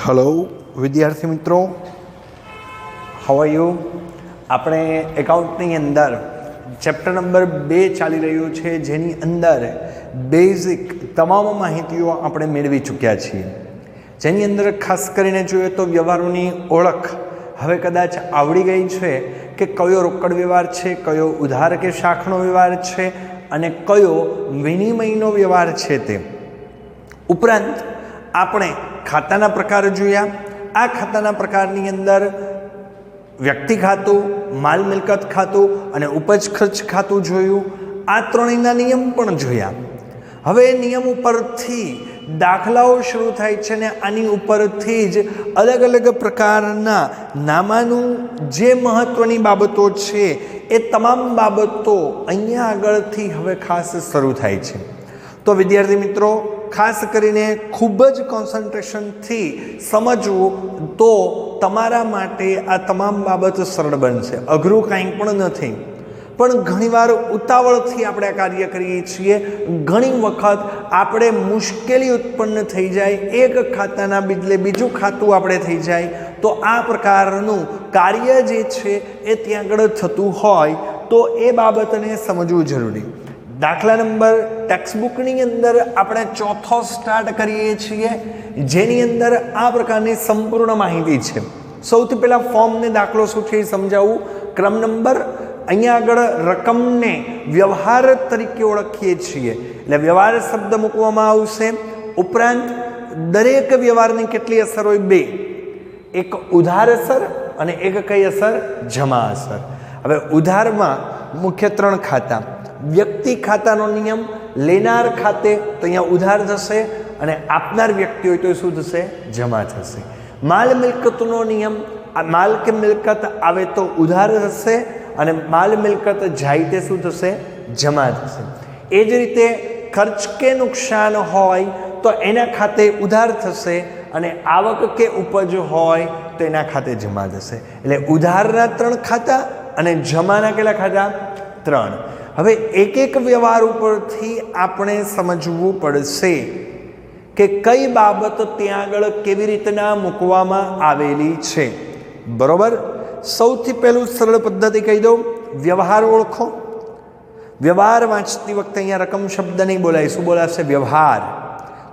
Hello વિદ્યાર્થી મિત્રો, how are you? આપણે એકાઉન્ટની અંદર ચેપ્ટર નંબર 2 ચાલી રહ્યું છે, જેની અંદર બેઝિક તમામ માહિતીઓ આપણે મેળવી ચૂક્યા છીએ. જેની અંદર ખાસ કરીને જોઈએ તો વ્યવહારોની ઓળખ હવે કદાચ આવડી ગઈ છે કે કયો રોકડ વ્યવહાર છે, કયો ઉધાર કે શાખનો વ્યવહાર છે અને કયો વિનિમયનો વ્યવહાર છે. તે ઉપરાંત આપણે ખાતાના પ્રકાર જોયા. આ ખાતાના પ્રકારની અંદર વ્યક્તિ ખાતું, માલ મિલકત ખાતું અને ઉપજ ખર્ચ ખાતું જોયું. આ ત્રણેયના નિયમ પણ જોયા. હવે નિયમ ઉપરથી દાખલાઓ શરૂ થાય છે ને આની ઉપરથી જ અલગ અલગ પ્રકારના નામાનું જે મહત્ત્વની બાબતો છે એ તમામ બાબતો અહીંયા આગળથી હવે ખાસ શરૂ થાય છે. તો વિદ્યાર્થી મિત્રો, ખાસ કરીને ખૂબ જ કોન્સન્ટ્રેશનથી સમજવું તો તમારા માટે આ તમામ બાબત સરળ બનશે. અઘરું કાંઈ પણ નથી, પણ ઘણીવાર ઉતાવળથી આપણે આ કાર્ય કરીએ છીએ. ઘણી વખત આપણે મુશ્કેલી ઉત્પન્ન થઈ જાય, એક ખાતાના બદલે બીજું ખાતું આપણે થઈ જાય, તો આ પ્રકારનું કાર્ય જે છે એ ત્યાં આગળ થતું હોય તો એ બાબતને સમજવું જરૂરી. દાખલા નંબર ટેક્સ્ટબુકની અંદર આપણે ચોથો સ્ટાર્ટ કરીએ છીએ, જેની અંદર આ પ્રકારની સંપૂર્ણ માહિતી છે. સૌથી પહેલાં ફોર્મને દાખલો શું છે એ સમજાવું. ક્રમ નંબર અહીંયા આગળ રકમને વ્યવહાર તરીકે ઓળખીએ છીએ, એટલે વ્યવહાર શબ્દ મૂકવામાં આવશે. ઉપરાંત દરેક વ્યવહારની કેટલી અસર હોય? 2. એક ઉધાર અસર અને એક કઈ અસર? જમા અસર. હવે ઉધારમાં મુખ્ય 3 ખાતા. વ્યક્તિ ખાતાનો નિયમ, લેનાર ખાતે તો અહીંયા ઉધાર થશે અને આપનાર વ્યક્તિ હોય તો શું થશે? જમા થશે. માલ મિલકતનો નિયમ, માલ કે મિલકત આવે તો ઉધાર થશે અને માલ મિલકત જાય તે શું થશે? જમા થશે. એ જ રીતે ખર્ચ કે નુકસાન હોય તો એના ખાતે ઉધાર થશે અને આવક કે ઉપજ હોય તો એના ખાતે જમા થશે. એટલે ઉધારના 3 ખાતા અને જમાના કેટલા ખાતા? 3. હવે એક એક વ્યવહાર ઉપરથી આપણે સમજવું પડશે કે કઈ બાબત ત્યાં આગળ કેવી રીતના મૂકવામાં આવેલી છે. બરોબર? સૌથી પહેલું સરળ પદ્ધતિ કહી દઉં, વ્યવહાર ઓળખો. વ્યવહાર વાંચતી વખતે અહીંયા રકમ શબ્દ નહીં બોલાય. શું બોલાશે? વ્યવહાર.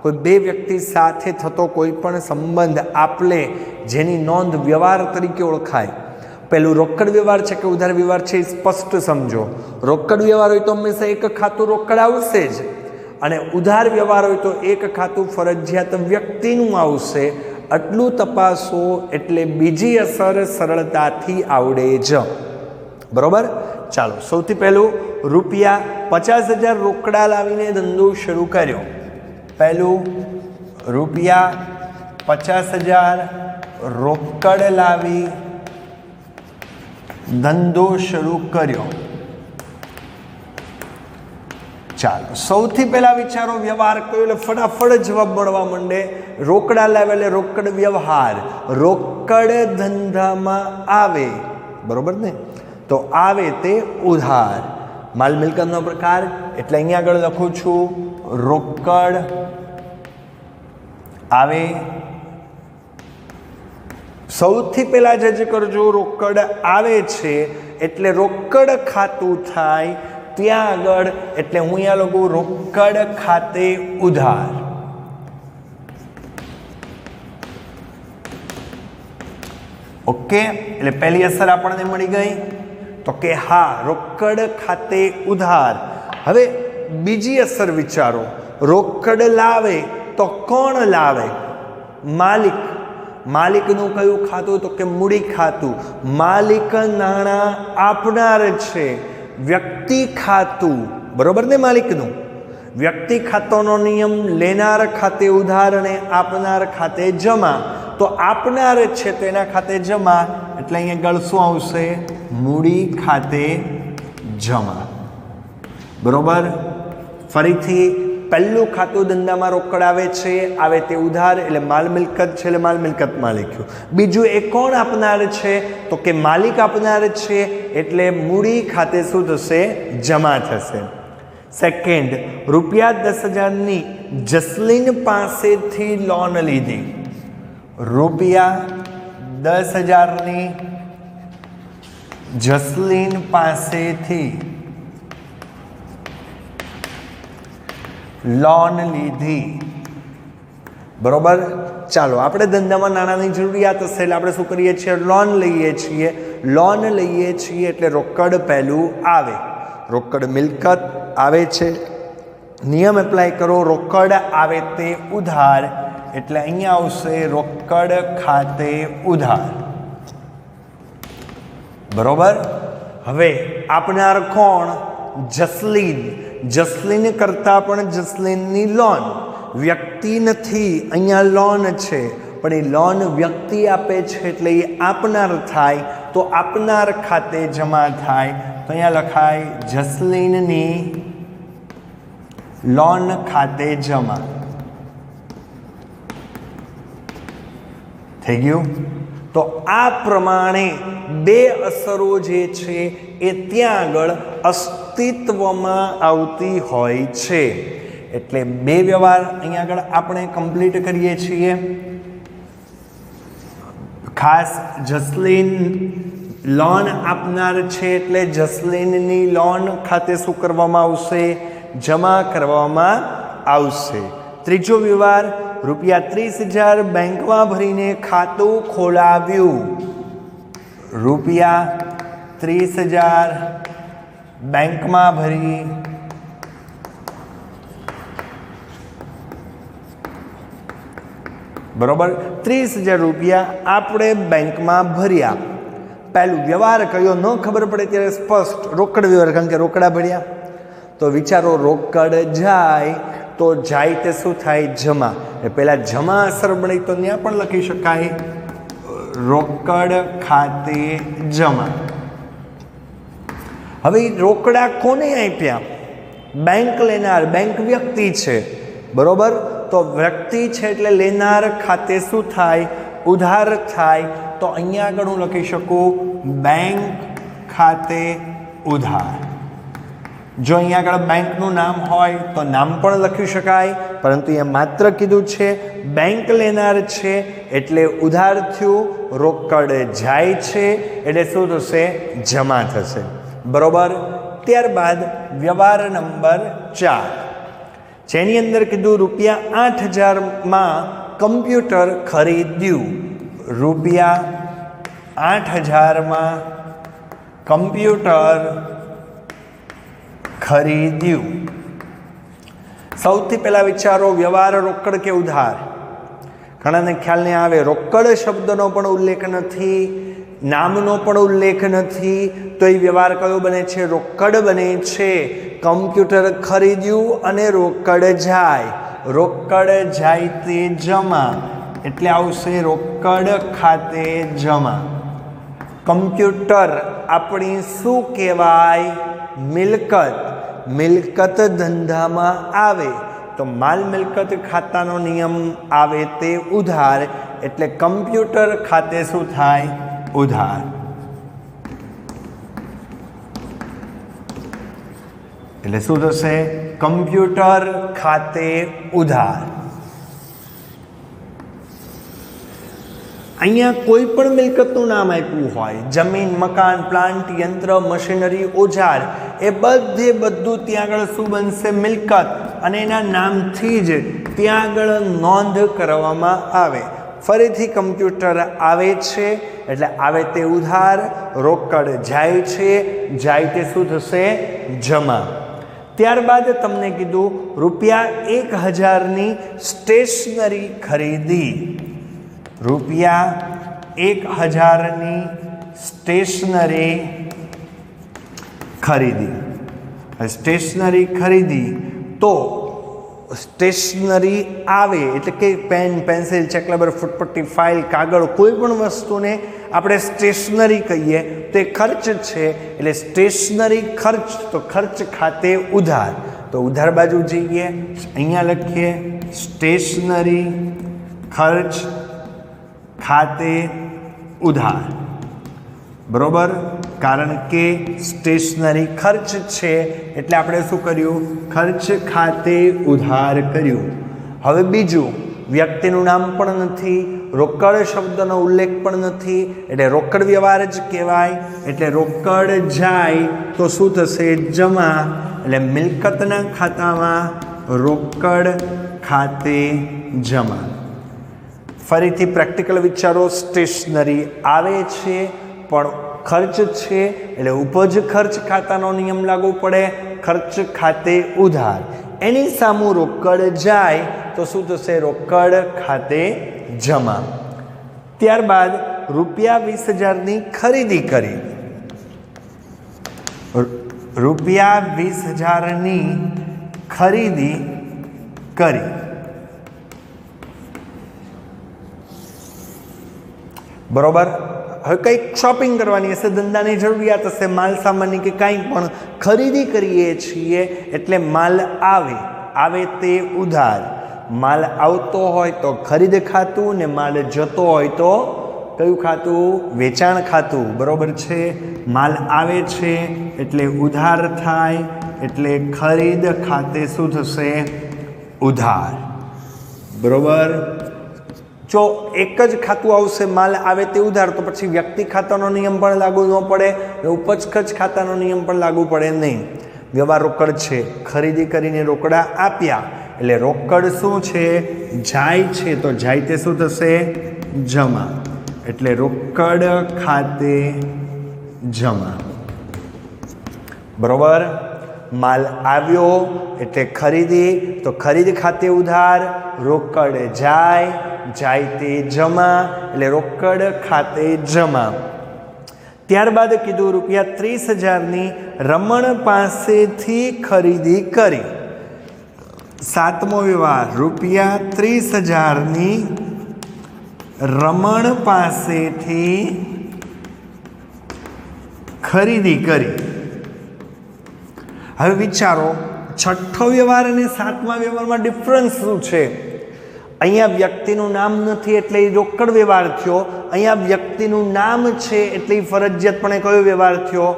કોઈ 2 વ્યક્તિ સાથે થતો કોઈ પણ સંબંધ આપલે જેની નોંધ વ્યવહાર તરીકે ઓળખાય. પહેલું રોકડ વ્યવહાર છે કે ઉધાર વ્યવહાર છે એ સ્પષ્ટ સમજો. રોકડ વ્યવહાર હોય તો હંમેશા એક ખાતું રોકડ આવશે જ, અને ઉધાર વ્યવહાર હોય તો એક ખાતું ફરજિયાત વ્યક્તિનું આવશે. આટલું તપાસો એટલે બીજી અસર સરળતાથી આવડે જ. બરોબર? ચાલો, સૌથી પહેલું રૂપિયા 50,000 રોકડા લાવીને ધંધો શરૂ કર્યો. પહેલું રૂપિયા 50,000 રોકડ લાવી ધંધો શરૂ કર્યો. ચાલો, સૌથી પહેલા વિચારો વ્યવહાર કયો, એટલે ફટાફટ જવાબ મળવા માંડે. રોકડા લાવે એટલે રોકડ વ્યવહાર. રોકડ ધંધામાં આવે, બરોબર ને? તો આવે તે ઉધાર. માલ મિલકતનો પ્રકાર એટલે અહીંયા આગળ લખું છું રોકડ આવે. સૌથી પહેલા જજ કરજો, રોકડ આવે છે એટલે રોકડ ખાતું થાય ત્યાં આગળ, એટલે હું અહીંયા લખું રોકડ ખાતે ઉધાર. ઓકે, એટલે પહેલી અસર આપણને મળી ગઈ તો કે હા, રોકડ ખાતે ઉધાર. હવે બીજી અસર વિચારો. રોકડ લાવે તો કોણ લાવે? માલિક. માલિકનું કયું ખાતું? તો કે મૂડી ખાતું. માલિક નાણાં આપનાર છે. વ્યક્તિ ખાતું, બરોબર ને? માલિકનું વ્યક્તિ ખાતાનો નિયમ, લેનાર ખાતે ઉધાર અને આપનાર ખાતે જમા. તો આપનાર છે તો એના ખાતે જમા, એટલે અહીંયા આગળ શું આવશે? મૂડી ખાતે જમા. બરોબર? ફરીથી પહેલું ખાતું ધંધામાં રોકડ આવે છે, આવે તે ઉધાર, એટલે માલ મિલકત છે એટલે માલ મિલકતમાં લખ્યું. બીજું એ કોણ આપનાર છે? તો કે માલિક આપનાર છે, એટલે મૂડી ખાતે શું થશે? જમા થશે. સેકન્ડ, રૂપિયા 10,000ની જસલીન પાસેથી લોન લીધી. ₹10,000 જસલીન પાસેથી લોન લીધી, બરોબર। ચાલો, આપણે ધંધામાં નાણાંની જરૂરિયાત હશે એટલે આપણે શું કરીએ છીએ? લોન લઈએ છીએ। લોન લઈએ છીએ એટલે રોકડ પહેલું આવે, રોકડ મિલકત આવે છે। નિયમ એપ્લાય કરો, રોકડ આવે તે ઉધાર, એટલે અહીંયા આવશે રોકડ ખાતે ઉધાર, બરોબર। હવે આપનાર કોણ? જસલીન। જસલીન કરતાં પણ જસલીનની લોન, વ્યક્તિ નથી, અહીંયા લોન છે, પણ એ લોન વ્યક્તિ આપે છે એટલે એ આપનાર થાય, તો આપનાર ખાતે જમા થાય, તો અહીંયા લખાય જસલીનની લોન ખાતે જમા, થઈ ગયું। તો આ પ્રમાણે બે અસરો જે છે એ ત્યાં આગળ અસ્તિત્વમાં આવતી હોય છે, એટલે બે વ્યવહાર અહીંયા આગળ આપણે કમ્પ્લીટ કરીએ છીએ। ખાસ જસલીન લોન આપનાર છે એટલે જસલીનની લોન ખાતે શું કરવામાં આવશે? જમા કરવામાં આવશે। ત્રીજો વ્યવહાર, ₹30,000 બેંકમાં ભરીને ખાતું ખોલાવ્યું, ₹30,000 બેંકમાં ભરી બરોબર, ₹30,000 આપણે બેંકમાં ભર્યા। પહેલું વ્યવહાર કયો ન ખબર પડે ત્યારે સ્પષ્ટ રોકડ વ્યવહાર, કારણ કે રોકડા ભર્યા। તો વિચારો, રોકડ જાય તો જાય તે શું થાય? જમા। પહેલાં જમા અસર બની તો ત્યાં પણ લખી શકાય રોકડ ખાતે જમા। હવે રોકડા કોને આપ્યા? બેંક લેનાર, બેંક વ્યક્તિ છે, બરોબર। તો વ્યક્તિ છે એટલે લેનાર ખાતે શું થાય? ઉધાર થાય। તો અહીંયા આગળ હું લખી શકું બેંક ખાતે ઉધાર। જો અહીંયા આગળ બેંકનું નામ હોય તો નામ પણ લખી શકાય, પરંતુ અહીંયા માત્ર કીધું છે બેંક લેનાર છે એટલે ઉધાર થયું, રોકડ જાય છે એટલે શું થશે? જમા થશે, બરોબર। ત્યારબાદ વ્યવહાર નંબર 4, જેની અંદર કીધું ₹8,000 કમ્પ્યુટર ખરીદ્યું, ₹8,000 કમ્પ્યુટર ખરીદ્યું। સૌથી પહેલા વિચારો, વ્યવહાર રોકડ કે ઉધાર? ઘણાને ખ્યાલ નહીં આવે, રોકડ શબ્દનો પણ ઉલ્લેખ નથી, નામનો પણ ઉલ્લેખ નથી, તો એ વ્યવહાર કયો બને છે? રોકડ બને છે। કમ્પ્યુટર ખરીદ્યું અને રોકડ જાય, રોકડ જાય તે જમા, એટલે આવશે રોકડ ખાતે જમા। કમ્પ્યુટર આપણી શું કહેવાય? મિલકત। મિલકત ધંધામાં આવે તો માલ મિલકત ખાતાનો નિયમ આવે તે ઉધાર, એટલે કમ્પ્યુટર ખાતે શું થાય? ઉધાર। એટલે શું થશે? કમ્પ્યુટર ખાતે ઉધાર। અહીંયા કોઈ પણ મિલકતનું નામ આપ્યું હોય, જમીન, મકાન, પ્લાન્ટ, યંત્ર, મશીનરી, ઓજાર, એ બધું ત્યાં આગળ શું બનશે? મિલકત, અને એના નામથી જ ત્યાં આગળ નોંધ કરવામાં આવે। ફરીથી કમ્પ્યુટર આવે છે એટલે આવે તે ઉધાર, રોકડ જાય છે, જાય તે શું થશે? જમા। ત્યારબાદ તમને કીધું ₹1,000 સ્ટેશનરી ખરીદી, ₹1,000 સ્ટેશનરી ખરીદી। સ્ટેશનરી ખરીદી તો સ્ટેશનરી આવે એટલે કે પેન, પેન્સિલ, ચેક રબર, ફૂટપટ્ટી, ફાઇલ, કાગળ, કોઈ પણ વસ્તુને આપણે સ્ટેશનરી કહીએ તો એ ખર્ચ છે, એટલે સ્ટેશનરી ખર્ચ, તો ખર્ચ ખાતે ઉધાર। તો ઉધાર બાજુ જઈએ, અહીંયા લખીએ સ્ટેશનરી ખર્ચ ખાતે ઉધાર, બરોબર। કારણ કે સ્ટેશનરી ખર્ચ છે એટલે આપણે શું કર્યું? ખર્ચ ખાતે ઉધાર કર્યું। હવે બીજું, વ્યક્તિનું નામ પણ નથી, રોકડ શબ્દનો ઉલ્લેખ પણ નથી, એટલે રોકડ વ્યવહાર જ કહેવાય. એટલે રોકડ જાય તો શું થશે? જમા. એટલે મિલકતના ખાતામાં રોકડ ખાતે જમા. ફરીથી પ્રેક્ટિકલ વિચારો. સ્ટેશનરી આવે છે પણ ખર્ચ છે, એટલે ઉપજ ખર્ચ ખાતાનો નિયમ લાગુ પડે. ખર્ચ ખાતે ઉધાર, એની સામું રોકડ જાય તો શું થશે? રોકડ ખાતે જમા. ત્યારબાદ ₹20,000ની ખરીદી કરી. ₹20,000ની ખરીદી કરી. બરોબર. હવે કંઈક શોપિંગ કરવાની હશે, ધંધાની જરૂરિયાત હશે, માલ સામાનની કે કાંઈ પણ ખરીદી કરીએ છીએ એટલે માલ આવે તે ઉધાર. માલ આવતો હોય તો ખરીદ ખાતું, ને માલ જતો હોય તો કયું ખાતું? વેચાણ ખાતું. બરોબર છે. માલ આવે છે એટલે ઉધાર થાય, એટલે ખરીદ ખાતે શું થશે? ઉધાર. બરોબર. જો એક જ ખાતું આવશે માલ આવે તે ઉધાર, તો પછી વ્યક્તિ ખાતાનો નિયમ પણ લાગુ ન પડે, ઉપજ ખર્ચ ખાતાનો નિયમ પણ લાગુ પડે નહીં. વ્યવહાર રોકડ છે, ખરીદી કરીને રોકડા આપ્યા એટલે રોકડ શું છે? જાય છે, તો જાય તે શું થશે? જમા. એટલે રોકડ ખાતે જમા. બરોબર. માલ આવ્યો એટલે ખરીદી, તો ખરીદ ખાતે ઉધાર. રોકડ જાય તે જમા, એટલે રોકડ ખાતે જમા. ત્યારબાદ કીધું ₹30,000ની રમણ પાસેથી ખરીદી કરી. 7મો વ્યવહાર. ₹30,000ની રમણ પાસેથી ખરીદી કરી. હવે વિચારો, છઠ્ઠો વ્યવહાર અને 7મા વ્યવહારમાં ડિફરન્સ શું છે? અહીંયા વ્યક્તિનું નામ નથી એટલે એ રોકડ વ્યવહાર થયો. અહીંયા વ્યક્તિનું નામ છે એટલે ફરજિયાતપણે કયો વ્યવહાર થયો?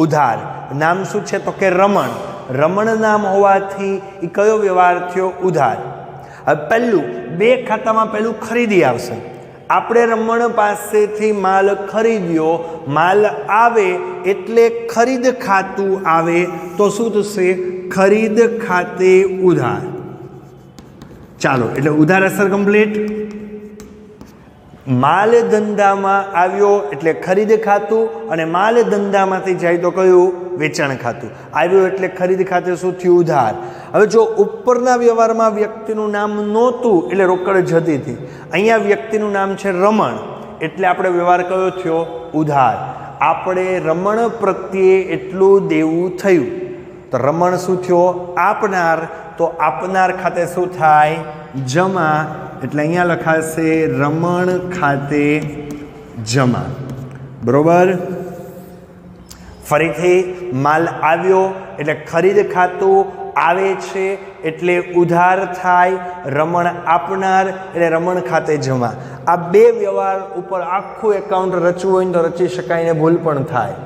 ઉધાર. નામ શું છે? તો કે રમણ. રમણ નામ હોવાથી એ કયો વ્યવહાર થયો? ઉધાર. હવે પહેલું બે ખાતામાં પહેલું ખરીદી આવશે. આપણે રમણ પાસેથી માલ ખરીદ્યો, માલ આવે એટલે ખરીદ ખાતું આવે તો શું થશે? ખરીદ ખાતે ઉધાર. ચાલો, એટલે ઉધાર અસર કમ્પ્લીટ. માલ ધંધામાં આવ્યો એટલે ખરીદ ખાતું, અને માલ ધંધામાંથી જાય તો કયું? વેચાણ ખાતું. આવ્યો એટલે ખરીદ ખાતે શું થયું? ઉધાર. હવે જો ઉપરના વ્યવહારમાં વ્યક્તિનું નામ નહોતું એટલે રોકડ જતી હતી, અહીંયા વ્યક્તિનું નામ છે રમણ એટલે આપણે વ્યવહાર કયો થયો? ઉધાર. આપણે રમણ પ્રત્યે એટલું દેવું થયું તો રમણ શું થયો? આપનાર. તો આપનાર ખાતે શું થાય? જમા. એટલે અહીંયા લખાશે રમણ ખાતે જમા. બરોબર. ફરીથી માલ આવ્યો એટલે ખરીદ ખાતું આવે છે એટલે ઉધાર થાય. રમણ આપનાર એટલે રમણ ખાતે જમા. આ બે વ્યવહાર ઉપર આખું એકાઉન્ટ રચવું હોય તો રચી શકાય ને ભૂલ પણ થાય.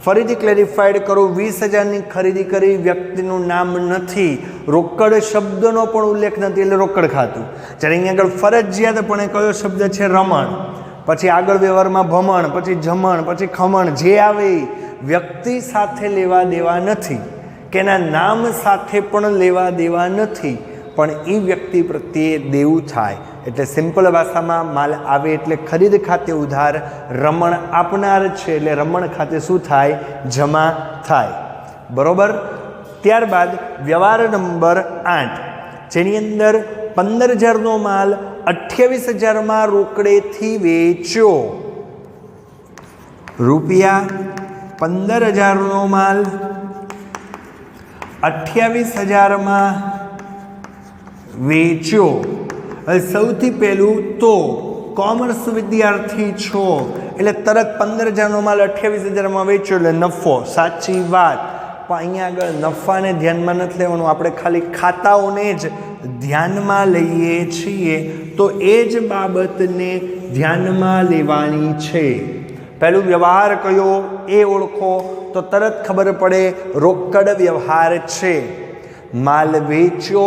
ફરીથી ક્લેરિફાઈડ કરું. 20,000ની ખરીદી કરી, વ્યક્તિનું નામ નથી, રોકડ શબ્દનો પણ ઉલ્લેખ નથી એટલે રોકડ ખાતું. જ્યારે અહીંયા આગળ ફરજિયાતપણે કયો શબ્દ છે? રમણ. પછી આગળ વ્યવહારમાં ભમણ, પછી જમણ, પછી ખમણ, જે આવે વ્યક્તિ સાથે લેવા દેવા નથી કે એના નામ સાથે પણ લેવા દેવા નથી, પણ એ વ્યક્તિ પ્રત્યે દેવું થાય. એટલે સિમ્પલ ભાષામાં માલ આવે એટલે ખરીદ ખાતે ઉધાર. રમણ આપનાર છે એટલે રમણ ખાતે શું થાય? જમા થાય. બરોબર. ત્યારબાદ વ્યવહાર નંબર 8, જેની અંદર 15,000નો માલ 28,000માં રોકડેથી વેચ્યો. ₹15,000નો માલ 28,000માં વેચ્યો. હવે સૌથી પહેલું તો કોમર્સ વિદ્યાર્થી છો એટલે તરત 15,000નો માલ 28,000માં વેચ્યો એટલે નફો. સાચી વાત. પણ અહીંયા આગળ નફાને ધ્યાનમાં નથી લેવાનું, આપણે ખાલી ખાતાઓને જ ધ્યાનમાં લઈએ છીએ. તો એ જ બાબતને ધ્યાનમાં લેવાની છે. પહેલું વ્યવહાર કયો એ ઓળખો તો તરત ખબર પડે. રોકડ વ્યવહાર છે. માલ વેચ્યો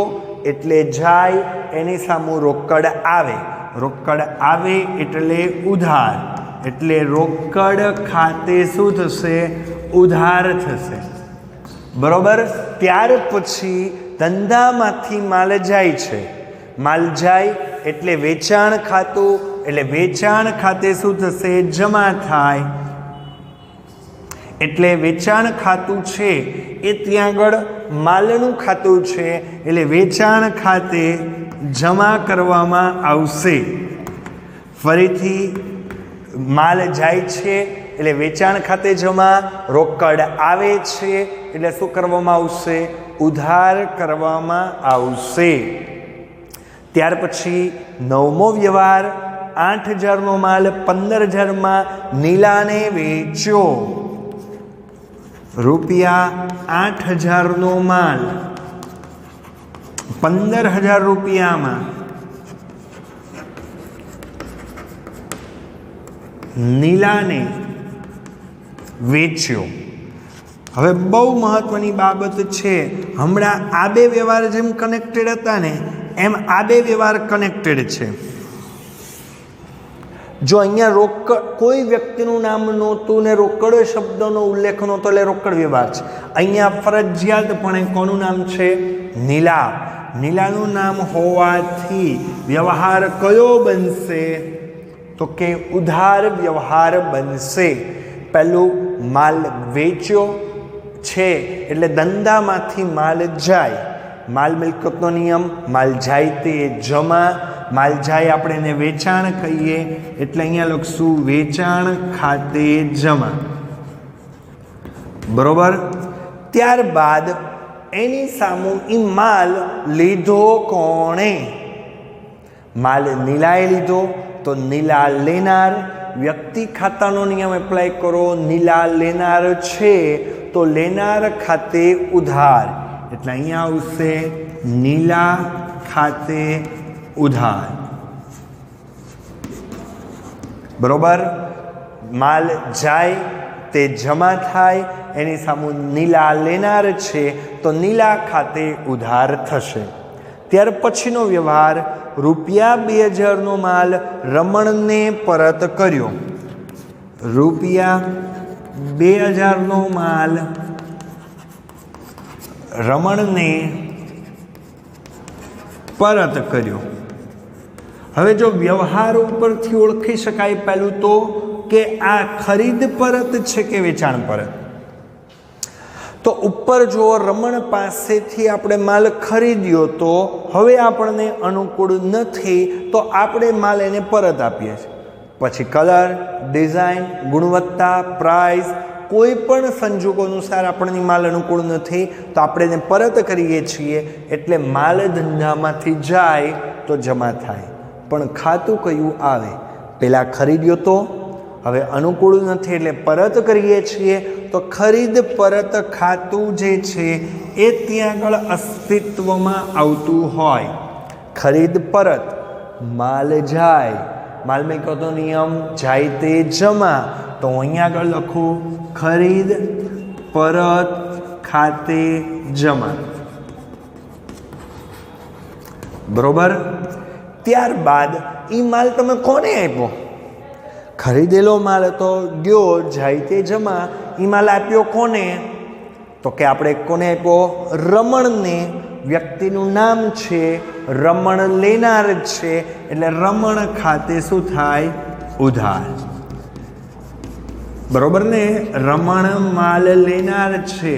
એટલે જાય, એની સામું રોકડ આવે. રોકડ આવે એટલે ઉધાર, એટલે રોકડ ખાતે શું થશે? ઉધાર થશે. બરોબર. ત્યાર પછી ધંધામાંથી માલ જાય છે, માલ જાય એટલે વેચાણ ખાતું, એટલે વેચાણ ખાતે શું થશે? જમા થાય. એટલે વેચાણ ખાતું છે એ ત્યાં આગળ માલનું ખાતું છે, એટલે વેચાણ ખાતે જમા કરવામાં આવશે. ફરીથી માલ જાય છે એટલે વેચાણ ખાતે જમા, રોકડ આવે છે એટલે શું કરવામાં આવશે? ઉધાર કરવામાં આવશે. ત્યાર પછી નવમો વ્યવહાર, 8,000નો માલ 15,000માં નીલાને વેચ્યો. ₹8,000નો માલ 15,000 રૂપિયામાં નીલાને વેચ્યો. હવે બહુ મહત્વની બાબત છે, હમણાં આ બે વ્યવહાર જેમ કનેક્ટેડ હતા ને એમ આ બે વ્યવહાર કનેક્ટેડ છે. જો અહીંયા રોકડ કોઈ વ્યક્તિનું નામ નહોતું ને રોકડ શબ્દનો ઉલ્લેખ નહોતો એટલે રોકડ વ્યવહાર છે. અહીંયા ફરજિયાતપણે કોનું નામ છે? નીલા. નીલાનું નામ હોવાથી વ્યવહાર કયો બનશે? તો કે ઉધાર વ્યવહાર બનશે. પહેલું માલ વેચ્યો છે એટલે ધંધામાંથી માલ જાય. માલ મિલકતનો નિયમ, માલ જાય તે જમા, માલ જાય આપણે એને વેચાણ કહીએ એટલે અહીંયા લખશું વેચાણ ખાતે જમા. બરોબર. ત્યારબાદ એની સામું એ માલ લીધો કોણે? માલ નીલાએ લીધો તો નીલા લેનાર. વ્યક્તિ ખાતાનો નિયમ એપ્લાય કરો, નીલા લેનાર છે તો લેનાર ખાતે ઉધાર, એટલે અહીંયા આવશે નીલા ખાતે ઉધાર. બરોબર. માલ જાય તે જમા થાય, એની સામે નીલા લેનાર છે તો નીલા ખાતે ઉધાર થશે. ત્યાર પછીનો વ્યવહાર, ₹2,000નો માલ રમણને પરત કર્યો. ₹2,000નો માલ રમણને પરત કર્યો. હવે જો વ્યવહાર ઉપરથી ઓળખી શકાય પહેલું તો કે આ ખરીદ પરત છે કે વેચાણ પરત. તો ઉપર જો રમણ પાસેથી આપણે માલ ખરીદ્યો તો હવે આપણને અનુકૂળ નથી તો આપણે માલ એને પરત આપીએ છીએ. પછી કલર, ડિઝાઇન, ગુણવત્તા, પ્રાઇસ કોઈ પણ સંજોગો અનુસાર આપણને માલ અનુકૂળ નથી તો આપણે એને પરત કરીએ છીએ. એટલે માલ ધંધામાંથી જાય તો જમા થાય, પણ ખાતું કયું આવે? પહેલાં ખરીદ્યો તો હવે અનુકૂળ નથી એટલે પરત કરીએ છીએ. તો ખરીદ પરત ખાતું જે છે એ ત્યાં આગળ અસ્તિત્વમાં આવતું હોય. ખરીદ પરત, માલ જાય, માલ મિલકતનો નિયમ જાય તે જમા, તો અહીંયા આગળ લખું ખરીદ પરત ખાતે જમા. બરોબર. ત્યારબાદ એ માલ તમે કોને આપ્યો? ખરીદેલો માલ તો ગયો જાય તે જમા, એ માલ આપ્યો કોને? તો કે આપણે કોને આપ્યો? રમણને. વ્યક્તિનું નામ છે રમણ, લેનાર છે એટલે રમણ ખાતે શું થાય? ઉધાર. બરોબર ને? રમણ માલ લેનાર છે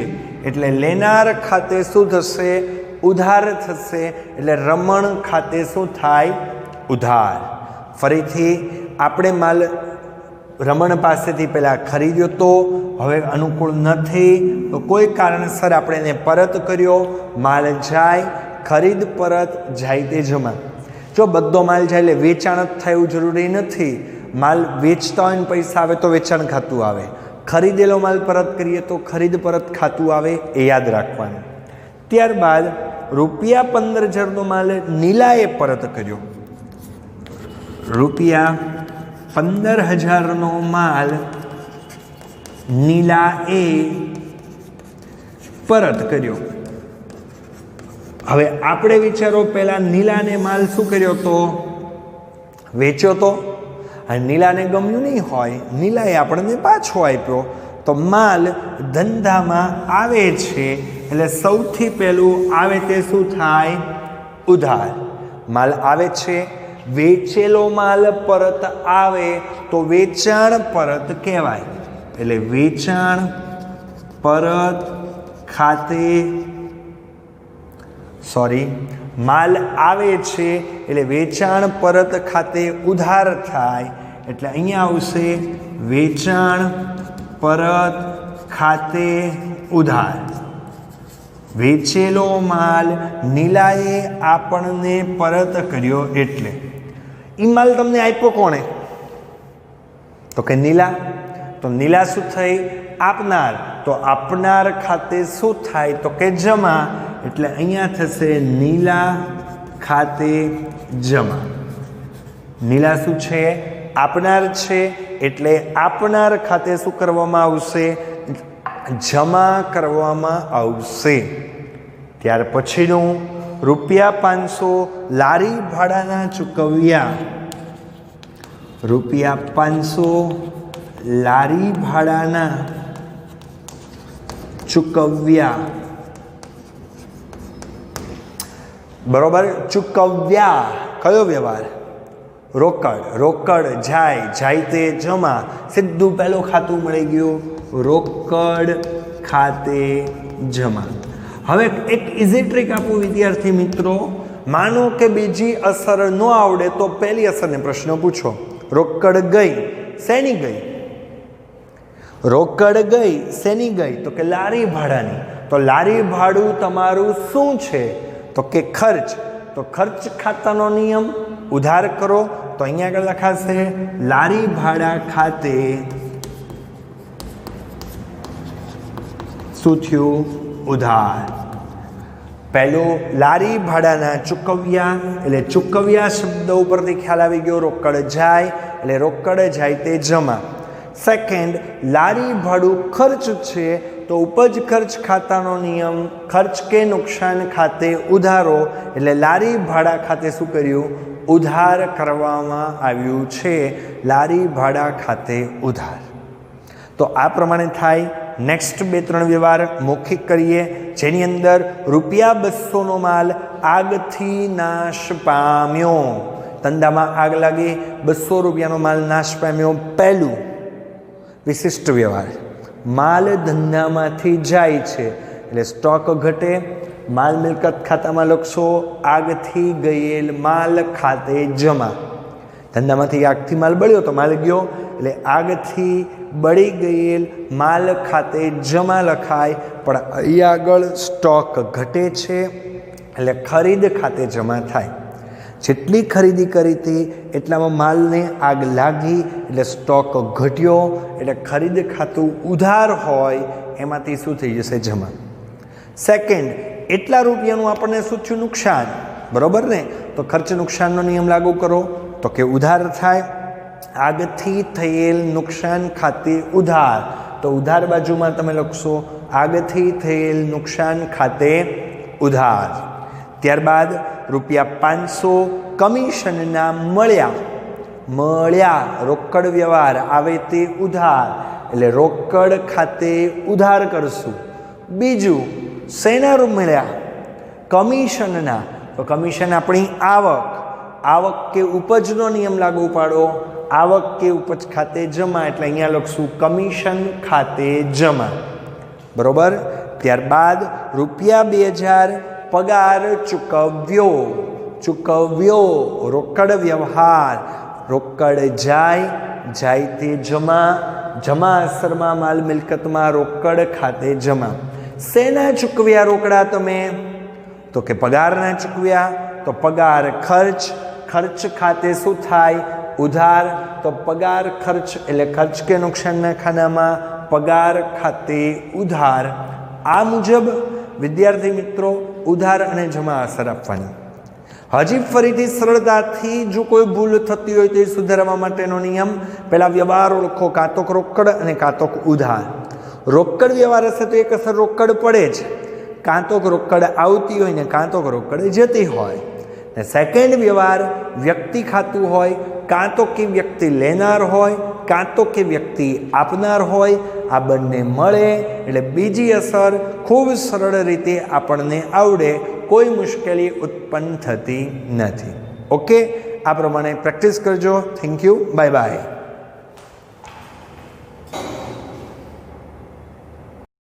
એટલે લેનાર ખાતે શું થશે? ઉધાર થશે. એટલે રમણ ખાતે શું થાય? ઉધાર. ફરીથી આપણે માલ રમણ પાસેથી પહેલાં ખરીદ્યો તો હવે અનુકૂળ નથી તો કોઈ કારણસર આપણે એને પરત કર્યો. માલ જાય, ખરીદ પરત જાય તે જમા. જો બધો માલ જાય એટલે વેચાણ જ થાય એવું જરૂરી નથી. માલ વેચતા હોય ને પૈસા આવે તો વેચાણ ખાતું આવે, ખરીદેલો માલ પરત કરીએ તો ખરીદ પરત ખાતું આવે, એ યાદ રાખવાનું. ત્યારબાદ ₹15,000નો માલ નીલાએ પરત કર્યો. ₹15,000નો માલ નીલાએ પરત કર્યો. હવે આપણે વિચારો પહેલા નીલાને માલ શું કર્યો તો? વેચ્યો તો અને નીલાને ગમ્યું નહીં હોય, નીલાએ આપણને પાછો આપ્યો, તો માલ ધંધામાં આવે છે એટલે સૌથી પહેલું આવે તે શું થાય? ઉધાર. માલ આવે છે, વેચેલો માલ પરત આવે તો વેચાણ પરત કહેવાય. એટલે વેચાણ પરત ખાતે માલ આવે છે એટલે વેચાણ પરત ખાતે ઉધાર થાય. એટલે અહીંયા આવશે વેચાણ પરત ખાતે ઉધાર. વેચેલો માલ નીલાએ આપણને પરત કર્યો એટલે એ માલ તમને આપ્યો કોણે? તો કે નીલા. તો નીલા શું થઈ? આપનાર. તો આપનાર ખાતે શું થાય? તો કે જમા. એટલે અહીંયા થશે નીલા ખાતે જમા. નીલા શું છે? આપનાર છે એટલે આપનાર ખાતે શું કરવામાં આવશે? જમા કરવામાં આવશે. ત્યાર પછીનું ₹500 લારી ભાડાના ચૂકવ્યા. ₹500 લારી ભાડાના ચૂકવ્યા. બરોબર. ચૂકવ્યા કયો વ્યવહાર? રોકડ. રોકડ જાય, જાય તે જમા. સીધું પહેલું ખાતું મળી ગયું, રોકડ ખાતે જમા. હવે એક ઇઝી ટ્રીક આપું વિદ્યાર્થી મિત્રો. માનો કે બીજી અસર ન આવડે તો પહેલી અસરને પ્રશ્ન પૂછો. રોકડ ગઈ, શેની ગઈ? રોકડ ગઈ, શેની ગઈ? તો કે લારી ભાડાની. તો લારી ભાડું તમારું શું છે? તો કે ખર્ચ. તો ખર્ચ ખાતાનો નિયમ ઉધાર કરો. તો અહીંયા આગળ લખાશે લારી ભાડા ખાતે શું થયું? ઉધાર. પહેલું લારી ભાડાના ચૂકવ્યા. એટલે ચૂકવ્યા શબ્દ ઉપરથી ખ્યાલ આવી ગયો. રોકડ જાય એટલે રોકડ જાય તે જમા. સેકન્ડ, લારી ભાડું ખર્ચ છે તો ઉપજ ખર્ચ ખાતાનો નિયમ ખર્ચ કે નુકસાન ખાતે ઉધારો. એટલે લારી ભાડા ખાતે શું કર્યું? ઉધાર કરવામાં આવ્યું છે. લારી ભાડા ખાતે ઉધાર. તો આ પ્રમાણે થાય. નેક્સ્ટ 2-3 વ્યવહાર મૌખિક કરીએ, જેની અંદર ₹200નો માલ આગથી નાશ પામ્યો. ધંધામાં આગ લાગી, ₹200નો માલ નાશ પામ્યો. પહેલું વિશિષ્ટ વ્યવહાર, માલ ધંધામાંથી જાય છે એટલે સ્ટોક ઘટે. માલ મિલકત ખાતામાં લખશો આગથી ગયેલ માલ ખાતે જમા. ધંધામાંથી આગથી માલ બળ્યો તો માલ ગયો એટલે આગથી બળી ગયેલ માલ ખાતે જમા લખાય. પણ અહીંયા આગળ સ્ટોક ઘટે છે એટલે ખરીદ ખાતે જમા થાય. જેટલી ખરીદી કરી હતી એટલામાં માલને આગ લાગી એટલે સ્ટોક ઘટ્યો. એટલે ખરીદ ખાતું ઉધાર હોય એમાંથી શું થઈ જશે? જમા. સેકન્ડ, એટલા રૂપિયાનું આપણને શું થયું? નુકસાન. બરોબર ને? તો ખર્ચ નુકસાનનો નિયમ લાગુ કરો તો કે ઉધાર થાય. આગથી થયેલ નુકસાન ખાતે ઉધાર. તો ઉધાર બાજુમાં તમે લખશો આગથી થયેલ નુકસાન ખાતે ઉધાર. ત્યારબાદ ₹500 કમિશનના મળ્યા. રોકડ વ્યવહાર આવે તે ઉધાર એટલે રોકડ ખાતે ઉધાર કરશું. બીજું, શેના મળ્યા? કમિશનના. તો કમિશન આપણી આવક. આવક કે ઉપજનો નિયમ લાગુ પાડો. આવક કે ઉપજ ખાતે જમા. એટલે અહીંયા લખશું કમિશન ખાતે જમા. બરોબર. ત્યારબાદ ₹2000 પગાર ચૂકવ્યો. રોકડ વ્યવહાર. રોકડ જાય તે જમા. જમા અસરમાં માલ મિલકતમાં રોકડ ખાતે જમા. શેના ચૂકવ્યા રોકડા તમે? તો કે પગારના ચૂકવ્યા. તો પગાર ખર્ચ. ખર્ચ ખાતે શું થાય? ઉધાર. તો પગાર ખર્ચ એટલે ખર્ચ કે નુકસાનના ખાનામાં પગાર ખાતે ઉધાર. આ મુજબ વિદ્યાર્થી મિત્રો ઉધાર અને જમા અસર આપવાની. હજી ફરીથી સરળતાથી જો કોઈ ભૂલ થતી હોય તો એ સુધારવા માટેનો નિયમ, પહેલાં વ્યવહાર ઓળખો, કાં તો રોકડ અને કાં તો ઉધાર. રોકડ વ્યવહાર હશે તો એક અસર રોકડ પડે જ, કાં તો રોકડ આવતી હોય ને કાં તો રોકડ જતી હોય. ને સેકન્ડ વ્યવહાર વ્યક્તિ ખાતું હોય, કાં તો કે વ્યક્તિ લેનાર હોય કાં તો કે વ્યક્તિ આપનાર હોય, આ બંને મળે એટલે બીજી અસર ખૂબ સરળ રીતે આપણને આવડે, કોઈ મુશ્કેલી ઉત્પન્ન થતી નથી. ઓકે, આ પ્રમાણે પ્રેક્ટિસ કરજો. Thank you, bye bye.